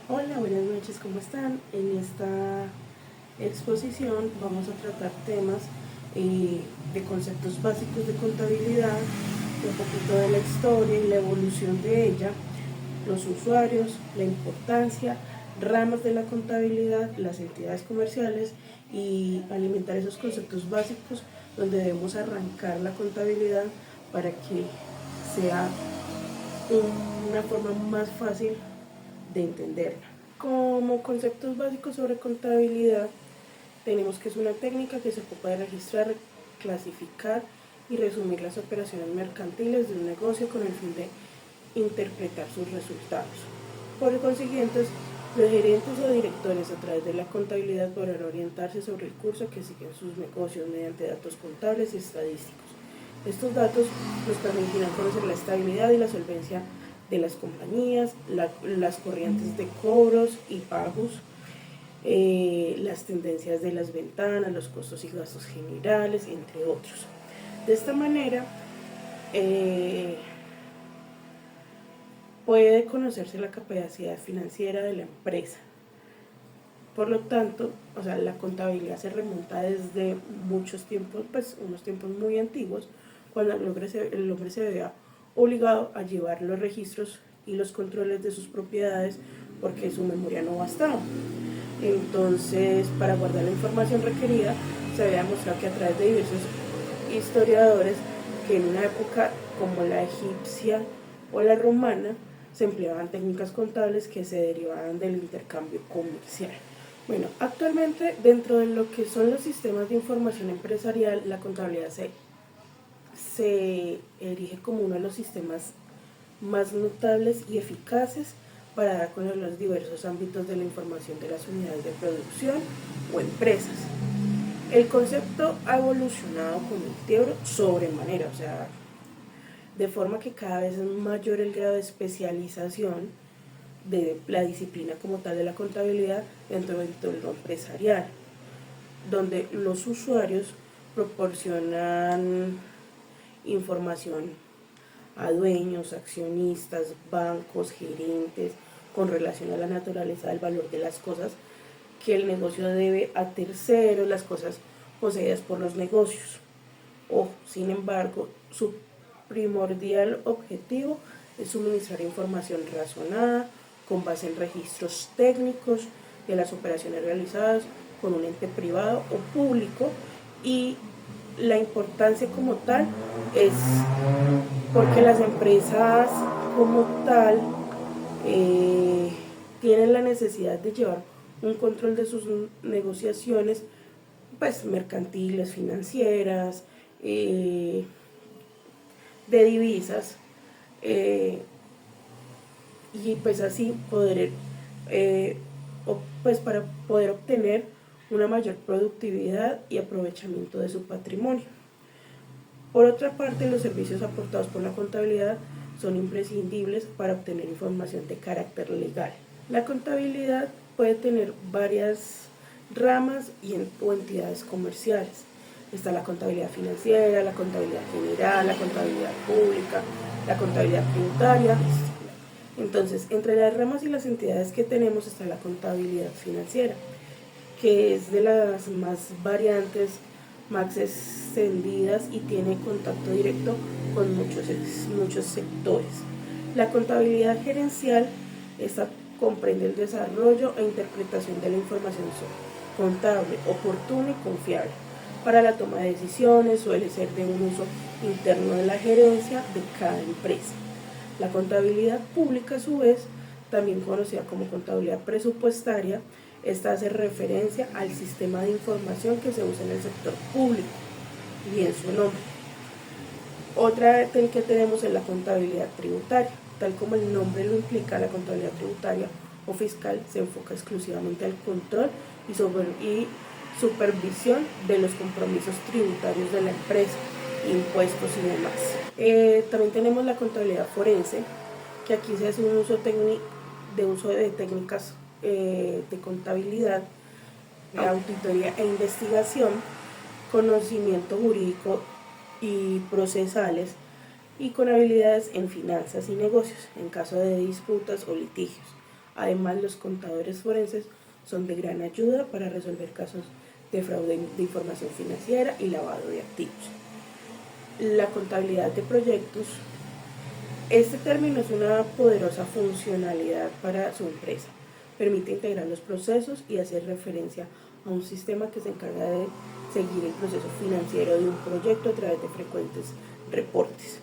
Hola, buenas noches, ¿cómo están? En esta exposición vamos a tratar temas de conceptos básicos de contabilidad, un poquito de la historia y la evolución de ella, los usuarios, la importancia, ramas de la contabilidad, las entidades comerciales y alimentar esos conceptos básicos donde debemos arrancar la contabilidad para que sea una forma más fácil de entenderla. Como conceptos básicos sobre contabilidad, tenemos que es una técnica que se ocupa de registrar, clasificar y resumir las operaciones mercantiles de un negocio con el fin de interpretar sus resultados. Por consiguiente, los gerentes o directores a través de la contabilidad podrán orientarse sobre el curso que siguen sus negocios mediante datos contables y estadísticos. Estos datos nos permitirán conocer la estabilidad y la solvencia de las compañías, las corrientes de cobros y pagos, las tendencias de las ventanas, los costos y gastos generales, entre otros. De esta manera, puede conocerse la capacidad financiera de la empresa. Por lo tanto, la contabilidad se remonta desde muchos tiempos, pues unos tiempos muy antiguos, cuando el hombre se veía obligado a llevar los registros y los controles de sus propiedades porque su memoria no bastaba. Entonces, para guardar la información requerida, se había demostrado que a través de diversos historiadores que en una época como la egipcia o la romana se empleaban técnicas contables que se derivaban del intercambio comercial. Bueno, actualmente dentro de lo que son los sistemas de información empresarial, la contabilidad se erige como uno de los sistemas más notables y eficaces para dar con los diversos ámbitos de la información de las unidades de producción o empresas. El concepto ha evolucionado con el tiempo sobremanera, de forma que cada vez es mayor el grado de especialización de la disciplina como tal de la contabilidad dentro del entorno empresarial, donde los usuarios proporcionan información a dueños, accionistas, bancos, gerentes, con relación a la naturaleza del valor de las cosas que el negocio debe a terceros, las cosas poseídas por los negocios. Sin embargo, su primordial objetivo es suministrar información razonada, con base en registros técnicos de las operaciones realizadas con un ente privado o público, y la importancia como tal es porque las empresas como tal tienen la necesidad de llevar un control de sus negociaciones, pues mercantiles, financieras, de divisas, y pues así poder, pues para poder obtener una mayor productividad y aprovechamiento de su patrimonio. Por otra parte, los servicios aportados por la contabilidad son imprescindibles para obtener información de carácter legal. La contabilidad puede tener varias ramas o entidades comerciales. Está la contabilidad financiera, la contabilidad general, la contabilidad pública, la contabilidad tributaria. Entonces, entre las ramas y las entidades que tenemos está la contabilidad financiera, que es de las más variantes, más extendidas y tiene contacto directo con muchos sectores. La contabilidad gerencial comprende el desarrollo e interpretación de la información contable oportuna y confiable. Para la toma de decisiones suele ser de un uso interno de la gerencia de cada empresa. La contabilidad pública, a su vez, también conocida como contabilidad presupuestaria, esta hace referencia al sistema de información que se usa en el sector público y en su nombre. Otra que tenemos es la contabilidad tributaria. Tal como el nombre lo implica, la contabilidad tributaria o fiscal se enfoca exclusivamente al control y supervisión de los compromisos tributarios de la empresa, impuestos y demás. También tenemos la contabilidad forense, que aquí se hace un uso de técnicas de contabilidad, auditoría e investigación, conocimiento jurídico y procesales, y con habilidades en finanzas y negocios en caso de disputas o litigios. Además, los contadores forenses son de gran ayuda para resolver casos de fraude de información financiera y lavado de activos. La contabilidad de proyectos. Este término es una poderosa funcionalidad para su empresa. Permite integrar los procesos y hacer referencia a un sistema que se encarga de seguir el proceso financiero de un proyecto a través de frecuentes reportes.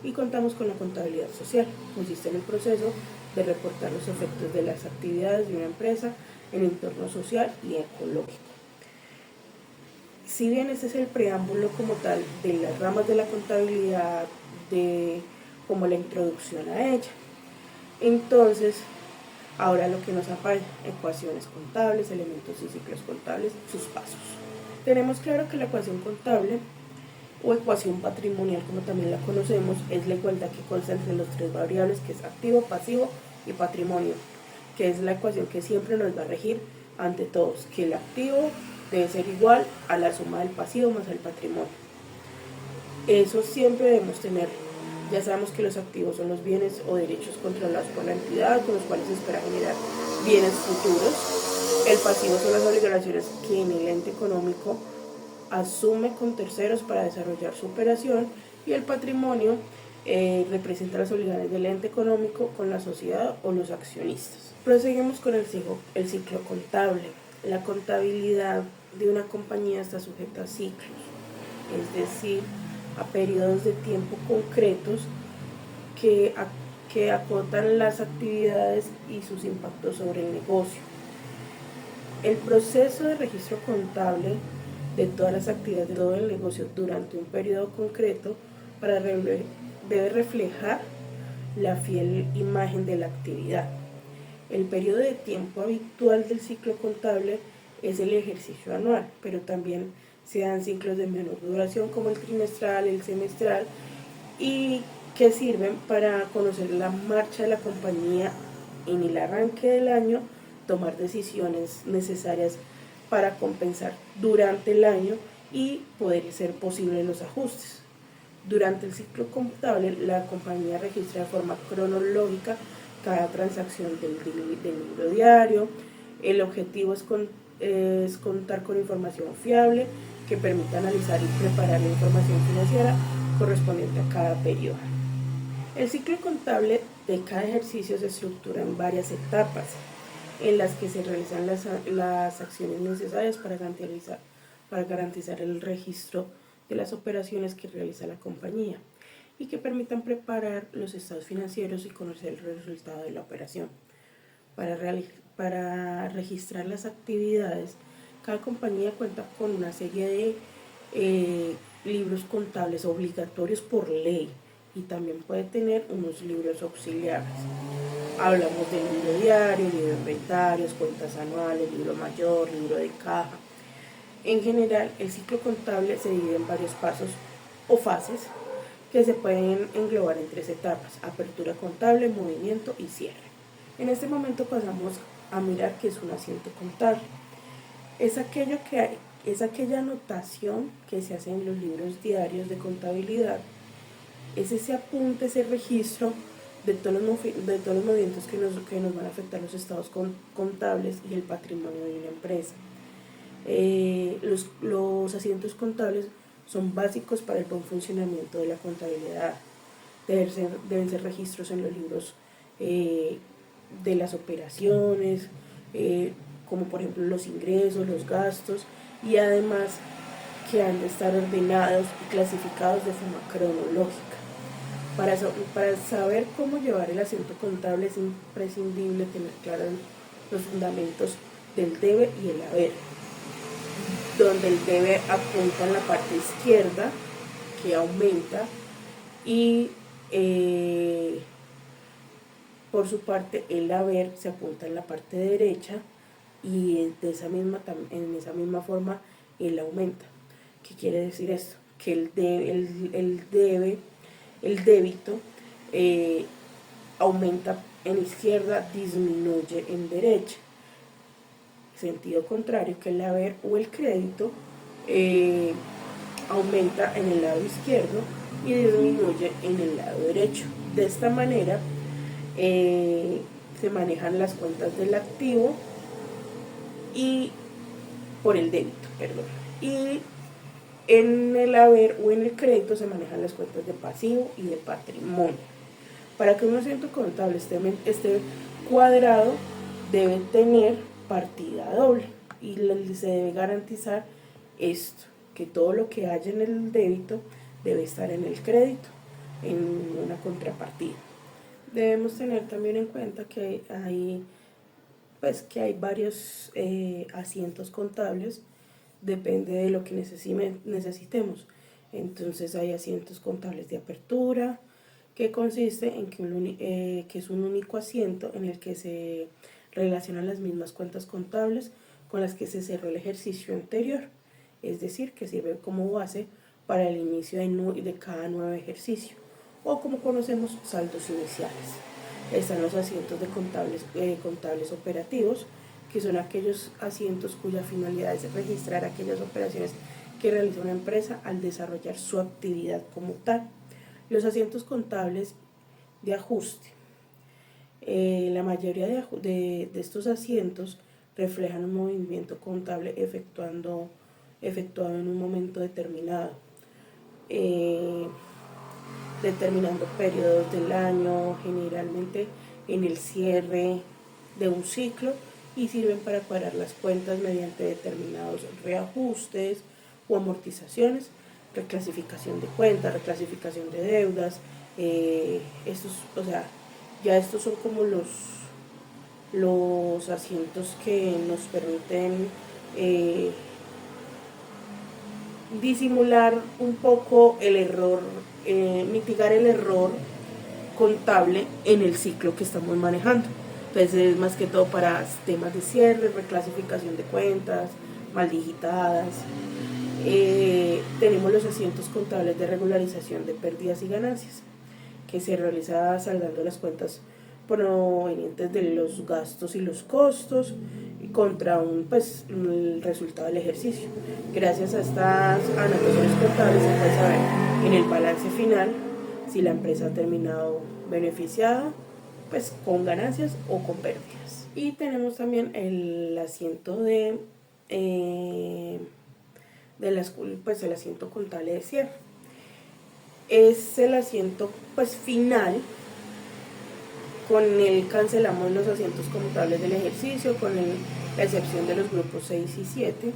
Y contamos con la contabilidad social. Consiste en el proceso de reportar los efectos de las actividades de una empresa en el entorno social y ecológico. Si bien este es el preámbulo como tal de las ramas de la contabilidad, como la introducción a ella, entonces ahora lo que nos aparece: ecuaciones contables, elementos y ciclos contables, sus pasos. Tenemos claro que la ecuación contable o ecuación patrimonial, como también la conocemos, es la igualdad que consta entre los tres variables, que es activo, pasivo y patrimonio, que es la ecuación que siempre nos va a regir ante todos, que el activo debe ser igual a la suma del pasivo más el patrimonio. Eso siempre debemos tener. Ya sabemos que los activos son los bienes o derechos controlados por la entidad, con los cuales se espera generar bienes futuros. El pasivo son las obligaciones que en el ente económico asume con terceros para desarrollar su operación, y el patrimonio representa las obligaciones del ente económico con la sociedad o los accionistas. Proseguimos con el ciclo contable. La contabilidad de una compañía está sujeta a ciclos, es decir, a periodos de tiempo concretos que acotan las actividades y sus impactos sobre el negocio. El proceso de registro contable de todas las actividades de todo el negocio durante un periodo concreto debe reflejar la fiel imagen de la actividad. El periodo de tiempo habitual del ciclo contable es el ejercicio anual, pero también se dan ciclos de menor duración como el trimestral, el semestral, y que sirven para conocer la marcha de la compañía en el arranque del año, tomar decisiones necesarias para compensar durante el año y poder ser posibles los ajustes. Durante el ciclo contable, la compañía registra de forma cronológica cada transacción del libro diario. El objetivo es contar con información fiable que permita analizar y preparar la información financiera correspondiente a cada periodo. El ciclo contable de cada ejercicio se estructura en varias etapas en las que se realizan las acciones necesarias para garantizar el registro de las operaciones que realiza la compañía y que permitan preparar los estados financieros y conocer el resultado de la operación. Para registrar las actividades, cada compañía cuenta con una serie de libros contables obligatorios por ley, y también puede tener unos libros auxiliares. Hablamos del libro diario, libro de inventarios, cuentas anuales, libro mayor, libro de caja. En general, el ciclo contable se divide en varios pasos o fases que se pueden englobar en 3 etapas: apertura contable, movimiento y cierre. En este momento pasamos a mirar qué es un asiento contable. Es aquella anotación que se hace en los libros diarios de contabilidad. Es ese apunte, ese registro de todos los movimientos que nos van a afectar los estados contables y el patrimonio de una empresa. Los asientos contables son básicos para el buen funcionamiento de la contabilidad. Deben ser registros en los libros de las operaciones, como por ejemplo los ingresos, los gastos, y además que han de estar ordenados y clasificados de forma cronológica. Para saber cómo llevar el asiento contable es imprescindible tener claros los fundamentos del debe y el haber, donde el debe apunta en la parte izquierda, que aumenta, y por su parte el haber se apunta en la parte derecha, y en esa misma forma el aumenta. ¿Qué quiere decir esto? Que el débito aumenta en izquierda, disminuye en derecha. Sentido contrario, que el haber o el crédito aumenta en el lado izquierdo y disminuye en el lado derecho. De esta manera se manejan las cuentas del activo y por el débito, perdón. Y en el haber o en el crédito se manejan las cuentas de pasivo y de patrimonio. Para que un asiento contable esté cuadrado, debe tener partida doble y se debe garantizar esto, que todo lo que haya en el débito debe estar en el crédito, en una contrapartida. Debemos tener también en cuenta que hay varios asientos contables, depende de lo que necesitemos. Entonces hay asientos contables de apertura, que consiste en que es un único asiento en el que se relacionan las mismas cuentas contables con las que se cerró el ejercicio anterior, es decir, que sirve como base para el inicio de cada nuevo ejercicio, o como conocemos, saldos iniciales. Están los asientos de contables operativos, que son aquellos asientos cuya finalidad es registrar aquellas operaciones que realiza una empresa al desarrollar su actividad como tal. Los asientos contables de ajuste. La mayoría de estos asientos reflejan un movimiento contable efectuado en un momento determinado, determinando periodos del año, generalmente en el cierre de un ciclo, y sirven para cuadrar las cuentas mediante determinados reajustes o amortizaciones, reclasificación de cuentas, reclasificación de deudas. Estos son como los asientos que nos permiten disimular un poco el error, mitigar el error contable en el ciclo que estamos manejando. Entonces es más que todo para temas de cierre, reclasificación de cuentas, mal digitadas. Tenemos los asientos contables de regularización de pérdidas y ganancias, que se realiza saldando las cuentas provenientes de los gastos y los costos contra el resultado del ejercicio. Gracias a estas anotaciones contables se puede saber en el balance final si la empresa ha terminado beneficiada, pues con ganancias o con pérdidas. Y tenemos también el asiento el asiento contable de cierre. Es el asiento final. Con él cancelamos los asientos contables del ejercicio, la excepción de los grupos 6 y 7,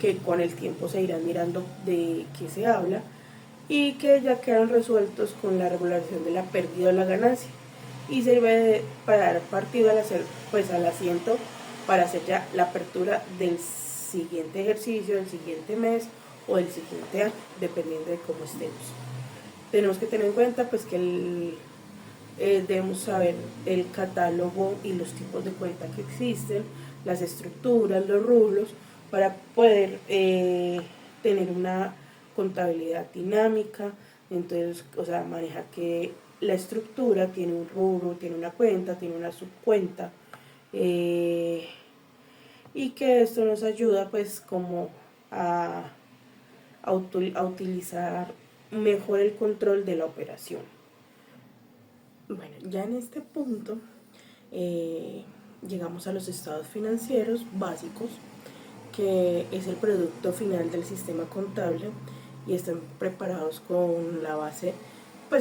que con el tiempo se irán mirando de qué se habla, y que ya quedan resueltos con la regularización de la pérdida o la ganancia, y sirve para dar partido al asiento para hacer ya la apertura del siguiente ejercicio, del siguiente mes o del siguiente año, dependiendo de cómo estemos. Tenemos que tener en cuenta que debemos saber el catálogo y los tipos de cuenta que existen, las estructuras, los rubros, para poder tener una contabilidad dinámica. Entonces, manejar que la estructura tiene un rubro, tiene una cuenta, tiene una subcuenta, y que esto nos ayuda como a utilizar mejor el control de la operación. Bueno, ya en este punto llegamos a los estados financieros básicos, que es el producto final del sistema contable, y están preparados con la base,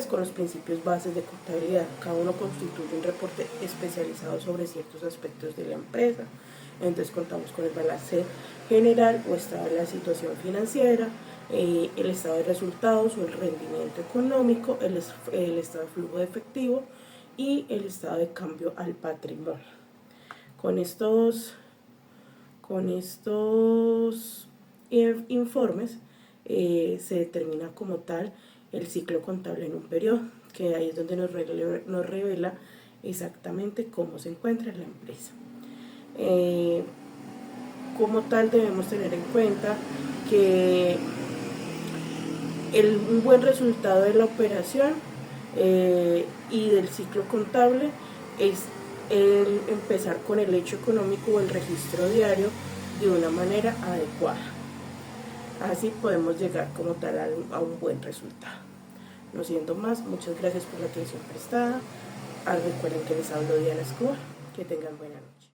con los principios bases de contabilidad. Cada uno constituye un reporte especializado sobre ciertos aspectos de la empresa. Entonces contamos con el balance general o estado de la situación financiera, el estado de resultados o el rendimiento económico, el estado de flujo de efectivo y el estado de cambio al patrimonio. Con estos informes se determina como tal el ciclo contable en un periodo, que ahí es donde nos revela exactamente cómo se encuentra la empresa. Como tal, debemos tener en cuenta que un buen resultado de la operación y del ciclo contable es el empezar con el hecho económico o el registro diario de una manera adecuada. Así podemos llegar como tal a un buen resultado. No siendo más, muchas gracias por la atención prestada. Recuerden que les hablo Diana Escobar. Que tengan buena noche.